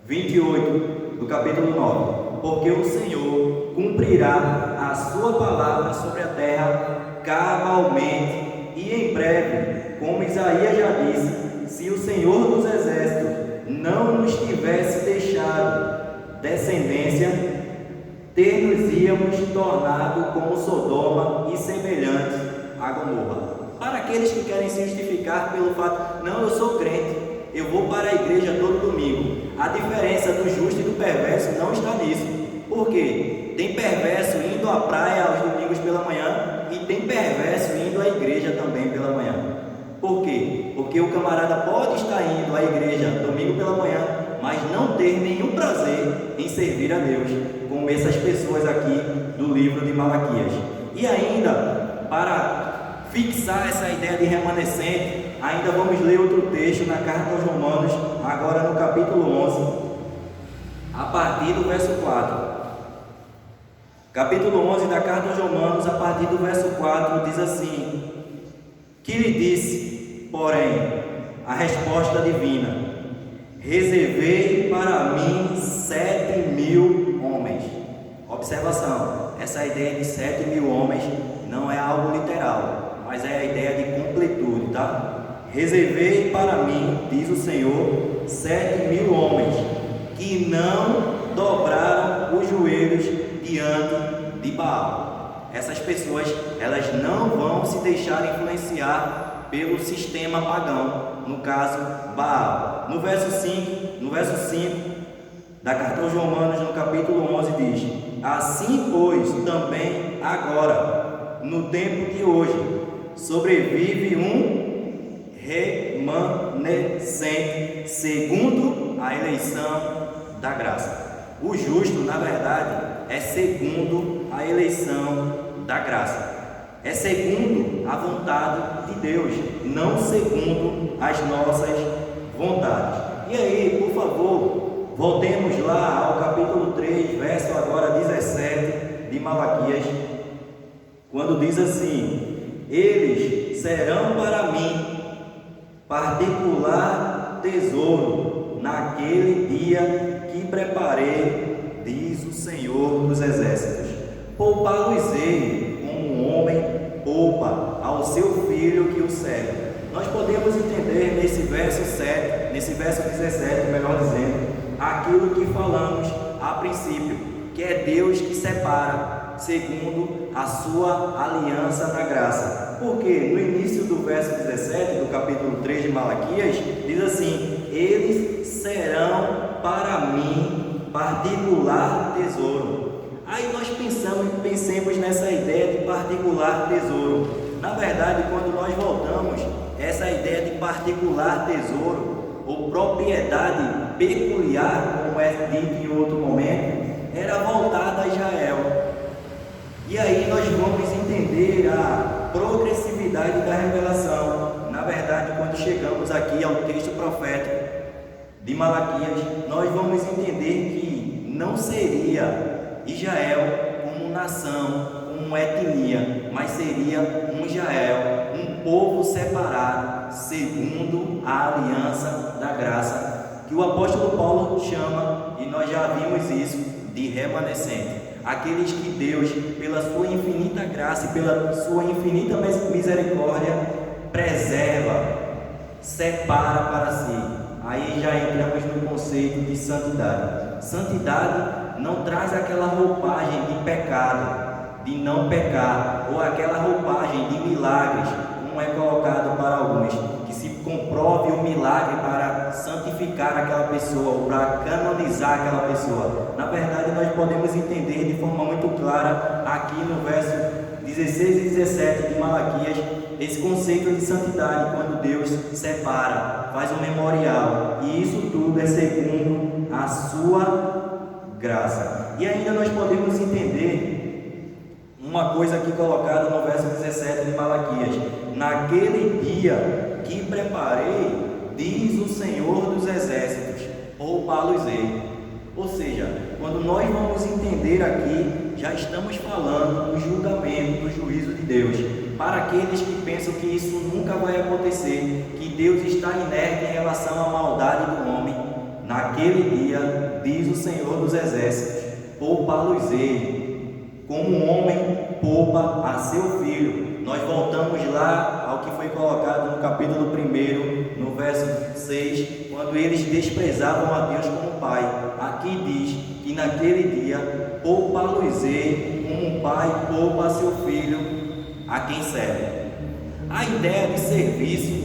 28 do capítulo 9: porque o Senhor cumprirá a sua palavra sobre a terra cabalmente e em breve, como Isaías já disse: se o Senhor dos exércitos não nos tivesse deixado descendência, ter-nos-íamos tornado como Sodoma e semelhante a Gomorra. Para aqueles que querem se justificar pelo fato, não, eu sou crente, eu vou para a igreja todo domingo. A diferença do justo e do perverso não está nisso. Por quê? Tem perverso indo à praia aos domingos pela manhã e tem perverso indo à igreja também pela manhã. Por quê? Porque o camarada pode estar indo à igreja domingo pela manhã, mas não ter nenhum prazer em servir a Deus, como essas pessoas aqui do livro de Malaquias. E ainda, para fixar essa ideia de remanescente, ainda vamos ler outro texto na carta aos Romanos, agora no capítulo 11, a partir do verso 4. Capítulo 11 da carta aos Romanos, a partir do verso 4, diz assim: que lhe disse, porém, a resposta divina: reservei para mim 7.000 homens. Observação, essa ideia de 7.000 homens não é algo literal, mas é a ideia de completude, tá? Reservei para mim, diz o Senhor, 7.000 homens que não dobraram os joelhos diante de Baal. Essas pessoas, elas não vão se deixar influenciar pelo sistema pagão, no caso Baal. No verso 5 da carta aos Romanos, no capítulo 11, diz: assim, pois, também agora, no tempo de hoje, sobrevive um remanescente segundo a eleição da graça. O justo, na verdade, é segundo a eleição da graça. É segundo a vontade de Deus, não segundo as nossas vontades. E aí, por favor, voltemos lá ao capítulo 3, verso agora 17 de Malaquias, quando diz assim: eles serão para mim particular tesouro naquele dia que preparei, diz o Senhor dos exércitos. Poupá-los-ei como um homem poupa ao seu filho que o serve. Nós podemos entender nesse verso 7, nesse verso 17, melhor dizendo, aquilo que falamos a princípio, que é Deus que separa segundo a sua aliança da graça. Porque no início do verso 17 do capítulo 3 de Malaquias diz assim: eles serão para mim particular tesouro. Aí nós pensemos nessa ideia de particular tesouro. Na verdade, quando nós voltamos, essa ideia de particular tesouro, ou propriedade peculiar, como é dito em outro momento, era voltada a Israel. E aí nós vamos entender a progressividade da revelação. Na verdade, quando chegamos aqui ao texto profético de Malaquias, nós vamos entender que não seria Israel como nação, como etnia, mas seria um Israel, um povo separado, segundo a aliança da graça, que o apóstolo Paulo chama, e nós já vimos isso, de remanescente. Aqueles que Deus, pela sua infinita graça e pela sua infinita misericórdia, preserva, separa para si. Aí já entramos no conceito de santidade. Santidade não traz aquela roupagem de pecado, de não pecar, ou aquela roupagem de milagres, como é colocado para alguns, que se comprove o milagre para santificar aquela pessoa, ou para canonizar aquela pessoa. Na verdade, nós podemos entender de forma muito clara, aqui no verso 16 e 17 de Malaquias, esse conceito de santidade, quando Deus separa, faz um memorial, e isso tudo é segundo a sua graça. E ainda nós podemos entender uma coisa aqui colocada no verso 17 de Malaquias: naquele dia que preparei, diz o Senhor dos Exércitos, poupá-los-ei. Ou seja, quando nós vamos entender aqui, já estamos falando do julgamento, do juízo de Deus, para aqueles que pensam que isso nunca vai acontecer, que Deus está inerte em relação à maldade do homem. Naquele dia, diz o Senhor dos Exércitos, poupá-los-ei, como um homem poupa a seu filho. Nós voltamos lá ao que foi colocado no capítulo 1, no verso 6, quando eles desprezavam a Deus como pai. Aqui diz que naquele dia poupá-los-ei, como um pai poupa a seu filho a quem serve. A ideia de serviço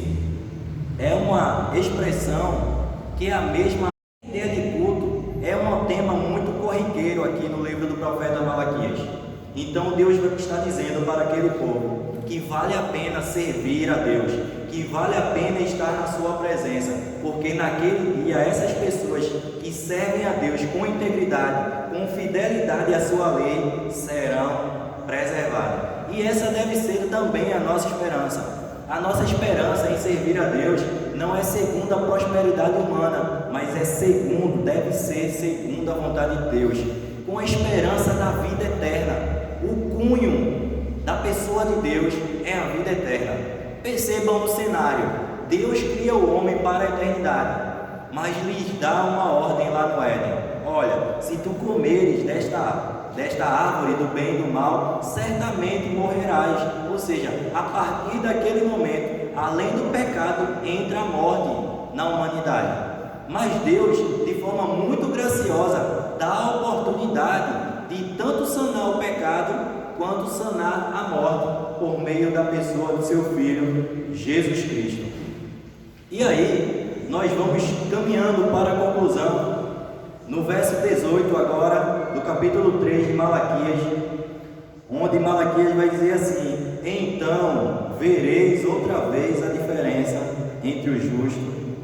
é uma expressão que é a mesma ideia de culto, é um tema muito corriqueiro aqui no livro do profeta Malaquias. Então Deus está dizendo para aquele povo que vale a pena servir a Deus, que vale a pena estar na sua presença, porque naquele dia essas pessoas que servem a Deus com integridade, com fidelidade à sua lei, serão preservadas. E essa deve ser também a nossa esperança. A nossa esperança em servir a Deus não é segundo a prosperidade humana, mas deve ser segundo a vontade de Deus, com a esperança da vida eterna. O cunho da pessoa de Deus é a vida eterna. Percebam o cenário: Deus cria o homem para a eternidade, mas lhes dá uma ordem lá no Éden: olha, se tu comeres desta árvore do bem e do mal, certamente morrerás. Ou seja, a partir daquele momento, além do pecado, entra a morte na humanidade. Mas Deus, de forma muito graciosa, dá a oportunidade de tanto sanar o pecado quanto sanar a morte por meio da pessoa do seu Filho, Jesus Cristo. E aí, nós vamos caminhando para a conclusão, no verso 18 agora, do capítulo 3 de Malaquias, onde Malaquias vai dizer assim: então vereis outra vez a diferença entre o justo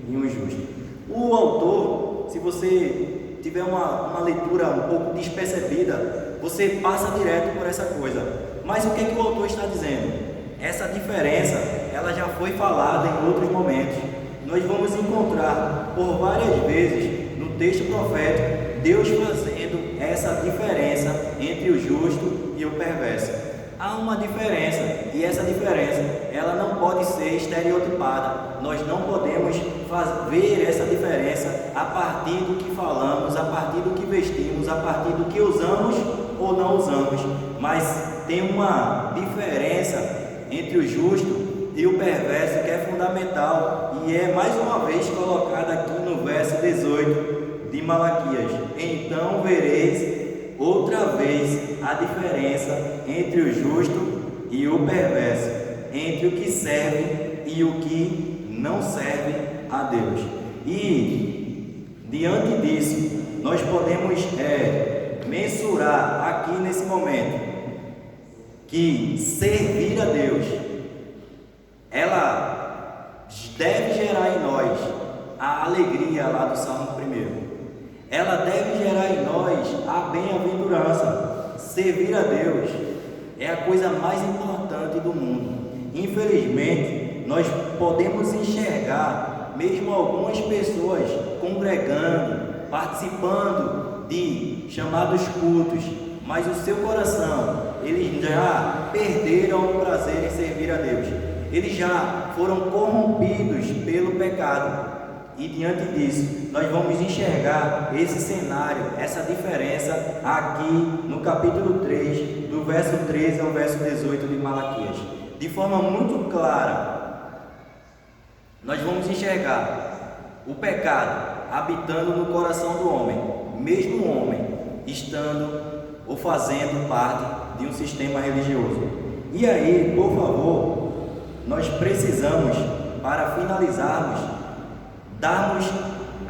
e o injusto. O autor, se você tiver uma leitura um pouco despercebida, você passa direto por essa coisa. Mas o que é que o autor está dizendo? Essa diferença, ela já foi falada em outros momentos. Nós vamos encontrar por várias vezes no texto profético Deus fazendo essa diferença entre o justo e o perverso. Há uma diferença, e essa diferença ela não pode ser estereotipada. Nós não podemos ver essa diferença a partir do que falamos, a partir do que vestimos, a partir do que usamos ou não usamos. Mas tem uma diferença entre o justo e o perverso que é fundamental, e é mais uma vez colocada aqui no verso 18 de Malaquias: então vereis outra vez a diferença entre o justo e o perverso, entre o que serve e o que não serve a Deus. E diante disso, nós podemos mensurar aqui nesse momento que servir a Deus, ela deve gerar em nós a alegria lá do Salmo 1. Ela deve gerar em nós a bem-aventurança. Servir a Deus é a coisa mais importante do mundo. Infelizmente, nós podemos enxergar mesmo algumas pessoas congregando, participando de chamados cultos, mas o seu coração, eles já perderam o prazer em servir a Deus. Eles já foram corrompidos pelo pecado. E diante disso, nós vamos enxergar esse cenário, essa diferença aqui no capítulo 3, do verso 13 ao verso 18 de Malaquias. De forma muito clara, nós vamos enxergar o pecado habitando no coração do homem, mesmo o homem estando ou fazendo parte de um sistema religioso. E aí, por favor, nós precisamos, para finalizarmos, darmos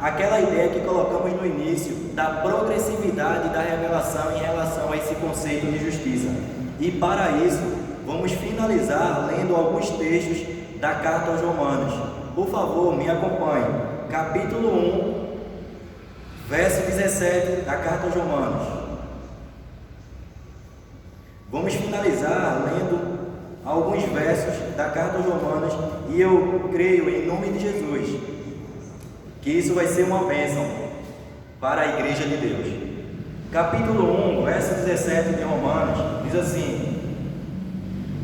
aquela ideia que colocamos no início da progressividade da revelação em relação a esse conceito de justiça. E para isso, vamos finalizar lendo alguns textos da carta aos Romanos. Por favor, me acompanhe. Capítulo 1, verso 17 da carta aos Romanos. Vamos finalizar lendo alguns versos da carta aos Romanos e eu creio, em nome de Jesus, que isso vai ser uma bênção para a igreja de Deus. Capítulo 1, verso 17 de Romanos, diz assim: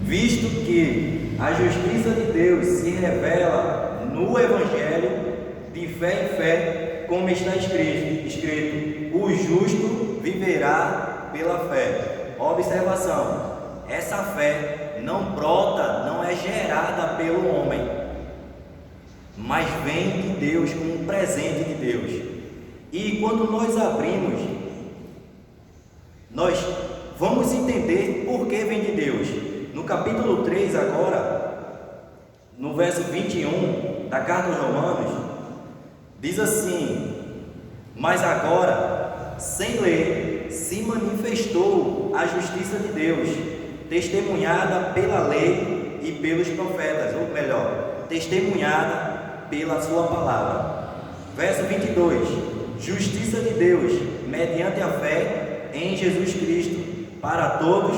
visto que a justiça de Deus se revela no Evangelho, de fé em fé, como está escrito, o justo viverá pela fé. Observação, essa fé não brota, não é gerada pelo homem, mas vem de Deus, como um presente de Deus. E quando nós abrimos, nós vamos entender por que vem de Deus. No capítulo 3 agora, no verso 21 da carta aos Romanos, diz assim: mas agora, sem lei, se manifestou a justiça de Deus, testemunhada pela lei e pelos profetas, ou melhor, testemunhada pela sua palavra. Verso 22: justiça de Deus mediante a fé em Jesus Cristo, para todos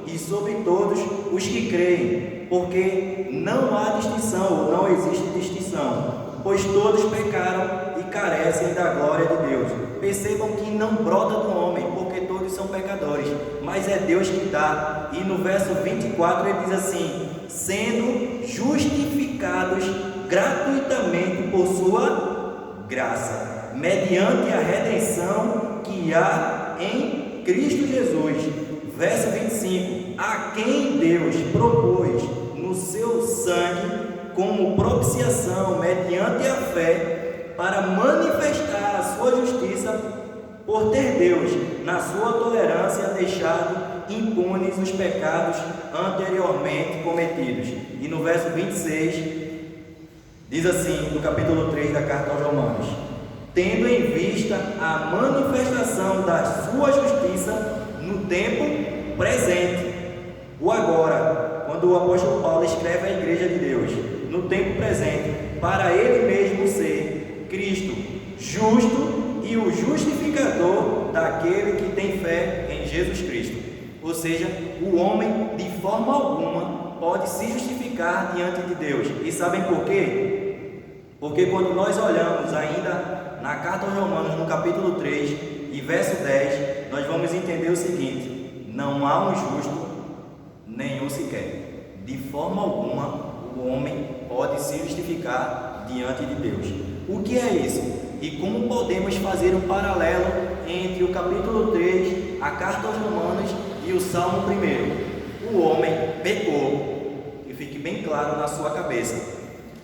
e sobre todos os que creem, porque não há distinção, ou não existe distinção, pois todos pecaram e carecem da glória de Deus. Percebam que não brota do homem, porque todos são pecadores, mas é Deus que dá. E no verso 24 ele diz assim: sendo justificados gratuitamente por sua graça, mediante a redenção que há em Cristo Jesus. Verso 25: a quem Deus propôs no seu sangue como propiciação mediante a fé, para manifestar a sua justiça, por ter Deus, na sua tolerância, deixado impunes os pecados anteriormente cometidos. E no verso 26 diz assim, no capítulo 3 da carta aos Romanos: tendo em vista a manifestação da sua justiça no tempo presente. O agora, quando o apóstolo Paulo escreve à igreja de Deus, no tempo presente, para ele mesmo ser Cristo justo e o justificador daquele que tem fé em Jesus Cristo. Ou seja, o homem de forma alguma pode se justificar diante de Deus. E sabem por quê? Porque quando nós olhamos ainda na carta aos Romanos, no capítulo 3 e verso 10, nós vamos entender o seguinte: não há um justo, nenhum sequer. De forma alguma o homem pode se justificar diante de Deus. O que é isso? E como podemos fazer um paralelo entre o capítulo 3, a carta aos Romanos e o Salmo 1? O homem pecou, que fique bem claro na sua cabeça.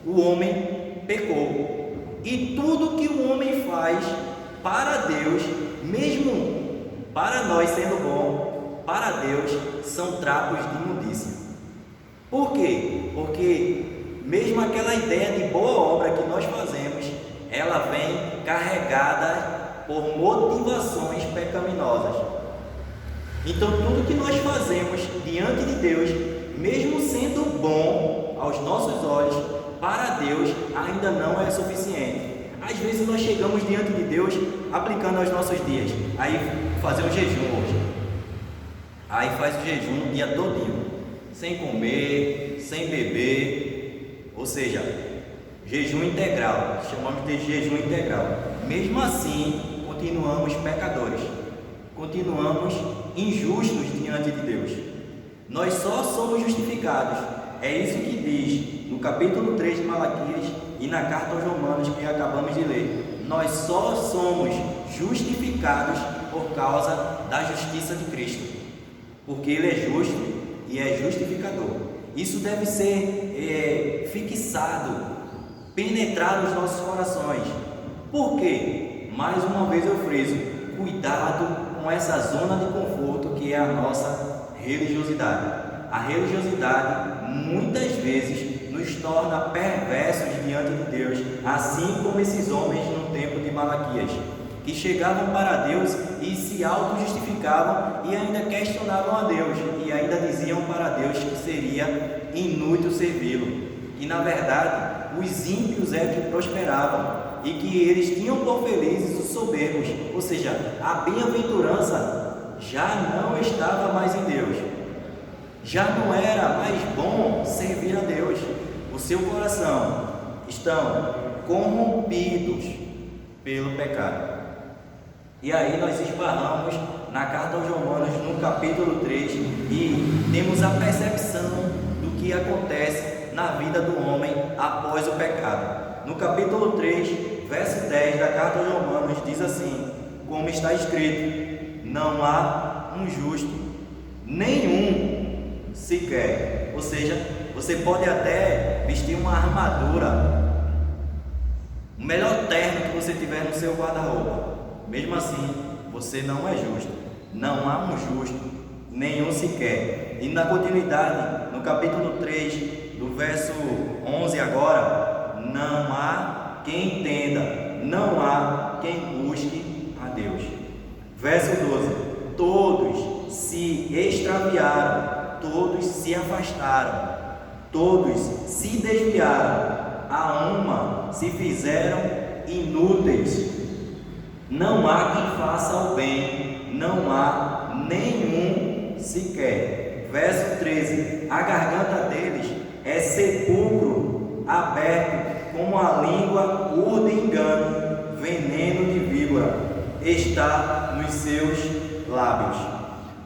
O homem pecou, e tudo que o homem faz para Deus, mesmo para nós sendo bom, para Deus são trapos de imundícia. Por quê? Porque mesmo aquela ideia de boa obra que nós fazemos, ela vem carregada por motivações pecaminosas. Então, tudo que nós fazemos diante de Deus, mesmo sendo bom aos nossos olhos, para Deus ainda não é suficiente. Às vezes nós chegamos diante de Deus aplicando aos nossos dias. Aí fazer um jejum hoje. Aí faz o jejum o dia todinho, sem comer, sem beber, ou seja, jejum integral, chamamos de jejum integral. Mesmo assim, continuamos pecadores, continuamos injustos diante de Deus. Nós só somos justificados, é isso que diz no capítulo 3 de Malaquias e na carta aos Romanos que acabamos de ler. Nós só somos justificados por causa da justiça de Cristo, porque Ele é justo e é justificador. Isso deve ser fixado, penetrar nos nossos corações. Por quê? Mais uma vez eu friso, cuidado com essa zona de conforto que é a nossa religiosidade. A religiosidade muitas vezes nos torna perversos diante de Deus, assim como esses homens no tempo de Malaquias, que chegavam para Deus e se auto-justificavam e ainda questionavam a Deus, e ainda diziam para Deus que seria inútil servi-lo, que na verdade os ímpios é que prosperavam e que eles tinham por felizes os soberbos, ou seja, a bem-aventurança já não estava mais em Deus, já não era mais bom servir a Deus. O seu coração estão corrompidos pelo pecado. E aí nós esbarramos na carta aos Romanos, no capítulo 3, e temos a percepção do que acontece na vida do homem após o pecado. No capítulo 3, verso 10 da carta aos Romanos, diz assim, como está escrito: não há um justo, nenhum sequer. Ou seja, você pode até vestir uma armadura, o melhor terno que você tiver no seu guarda-roupa, mesmo assim, você não é justo. Não há um justo, nenhum sequer. E na continuidade, no capítulo 3, do verso 11 agora, não há quem entenda, não há quem busque a Deus. Verso 12, todos se extraviaram, todos se afastaram, todos se desviaram, a uma se fizeram inúteis. Não há quem faça o bem, não há nenhum sequer. Verso 13, a garganta deles é sepulcro aberto, como a língua urde engano, veneno de víbora está nos seus lábios.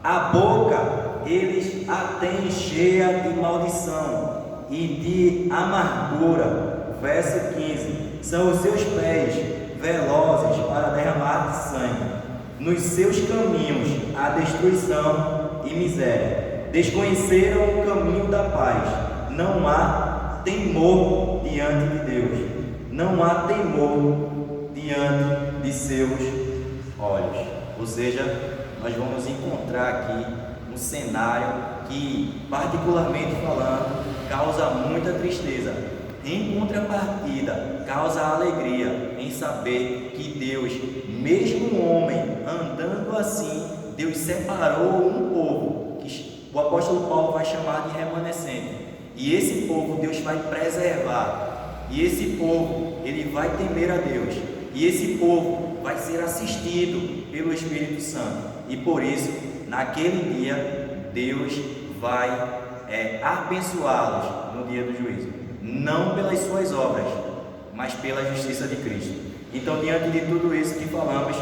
A boca eles a têm cheia de maldição e de amargura. Verso 15, são os seus pés velozes para derramar sangue, nos seus caminhos a destruição e miséria. Desconheceram o caminho da paz. Não há temor diante de Deus, não há temor diante de seus olhos. Ou seja, nós vamos encontrar aqui um cenário que, particularmente falando, causa muita tristeza. Em contrapartida, causa alegria em saber que Deus, mesmo um homem andando assim, Deus separou um povo, que o apóstolo Paulo vai chamar de remanescente. E esse povo Deus vai preservar. E esse povo, ele vai temer a Deus. E esse povo vai ser assistido pelo Espírito Santo. E por isso, naquele dia, Deus vai abençoá-los no dia do juízo. Não pelas suas obras, mas pela justiça de Cristo. Então, diante de tudo isso que falamos,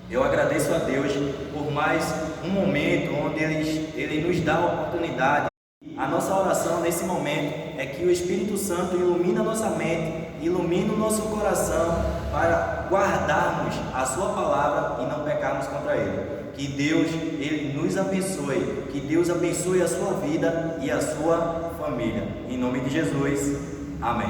eu agradeço a Deus por mais um momento onde Ele nos dá a oportunidade. A nossa oração nesse momento é que o Espírito Santo ilumine a nossa mente, ilumine o nosso coração para guardarmos a Sua palavra e não pecarmos contra Ele. Que Deus, Ele nos abençoe, que Deus abençoe a sua vida e a sua família. Em nome de Jesus, amém.